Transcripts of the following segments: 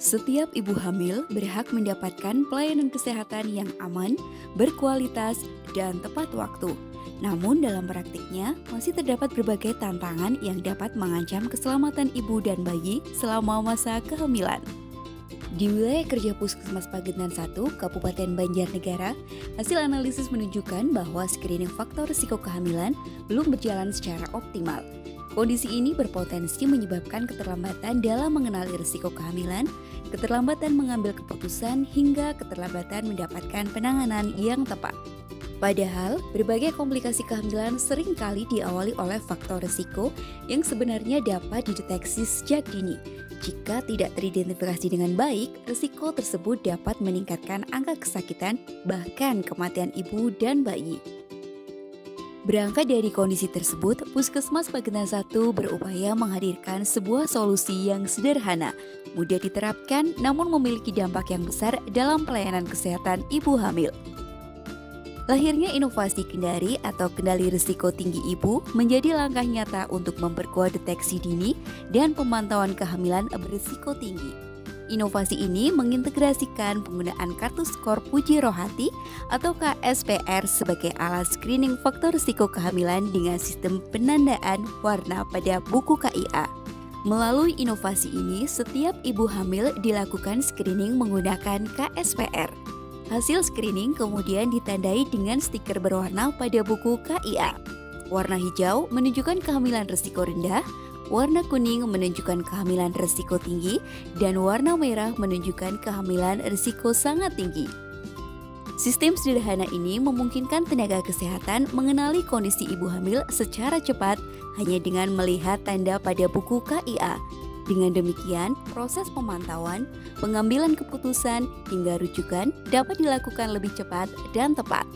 Setiap ibu hamil berhak mendapatkan pelayanan kesehatan yang aman, berkualitas, dan tepat waktu. Namun dalam praktiknya masih terdapat berbagai tantangan yang dapat mengancam keselamatan ibu dan bayi selama masa kehamilan. Di wilayah kerja Puskesmas Pagentan 1, Kabupaten Banjarnegara, hasil analisis menunjukkan bahwa screening faktor risiko kehamilan belum berjalan secara optimal. Kondisi ini berpotensi menyebabkan keterlambatan dalam mengenali risiko kehamilan, keterlambatan mengambil keputusan, hingga keterlambatan mendapatkan penanganan yang tepat. Padahal, berbagai komplikasi kehamilan seringkali diawali oleh faktor risiko yang sebenarnya dapat dideteksi sejak dini. Jika tidak teridentifikasi dengan baik, risiko tersebut dapat meningkatkan angka kesakitan, bahkan kematian ibu dan bayi. Berangkat dari kondisi tersebut, Puskesmas Pagentan 1 berupaya menghadirkan sebuah solusi yang sederhana, mudah diterapkan, namun memiliki dampak yang besar dalam pelayanan kesehatan ibu hamil. Lahirnya inovasi Kendari atau kendali risiko tinggi ibu menjadi langkah nyata untuk memperkuat deteksi dini dan pemantauan kehamilan berisiko tinggi. Inovasi ini mengintegrasikan penggunaan kartu skor Puji Rohati atau KSPR sebagai alat screening faktor risiko kehamilan dengan sistem penandaan warna pada buku KIA. Melalui inovasi ini, setiap ibu hamil dilakukan screening menggunakan KSPR. Hasil screening kemudian ditandai dengan stiker berwarna pada buku KIA. Warna hijau menunjukkan kehamilan risiko rendah, warna kuning menunjukkan kehamilan risiko tinggi, dan warna merah menunjukkan kehamilan risiko sangat tinggi. Sistem sederhana ini memungkinkan tenaga kesehatan mengenali kondisi ibu hamil secara cepat hanya dengan melihat tanda pada buku KIA. Dengan demikian, proses pemantauan, pengambilan keputusan, hingga rujukan dapat dilakukan lebih cepat dan tepat.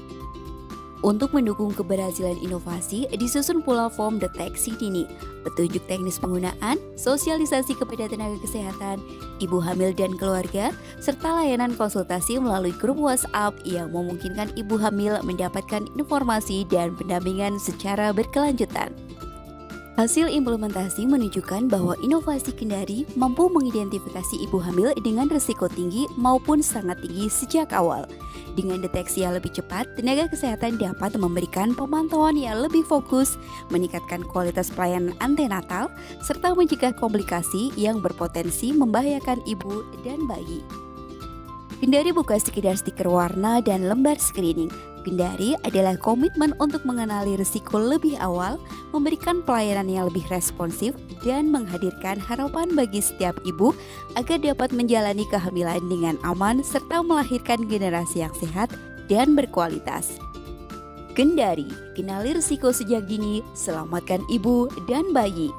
Untuk mendukung keberhasilan inovasi, disusun pula form deteksi dini, petunjuk teknis penggunaan, sosialisasi kepada tenaga kesehatan, ibu hamil dan keluarga, serta layanan konsultasi melalui grup WhatsApp yang memungkinkan ibu hamil mendapatkan informasi dan pendampingan secara berkelanjutan. Hasil implementasi menunjukkan bahwa inovasi Kendari mampu mengidentifikasi ibu hamil dengan risiko tinggi maupun sangat tinggi sejak awal. Dengan deteksi yang lebih cepat, tenaga kesehatan dapat memberikan pemantauan yang lebih fokus, meningkatkan kualitas pelayanan antenatal, serta mencegah komplikasi yang berpotensi membahayakan ibu dan bayi. Kendari bukan sekedar stiker warna dan lembar screening. Kendari adalah komitmen untuk mengenali risiko lebih awal, memberikan pelayanan yang lebih responsif, dan menghadirkan harapan bagi setiap ibu agar dapat menjalani kehamilan dengan aman serta melahirkan generasi yang sehat dan berkualitas. Kendari, kenali risiko sejak dini, selamatkan ibu dan bayi.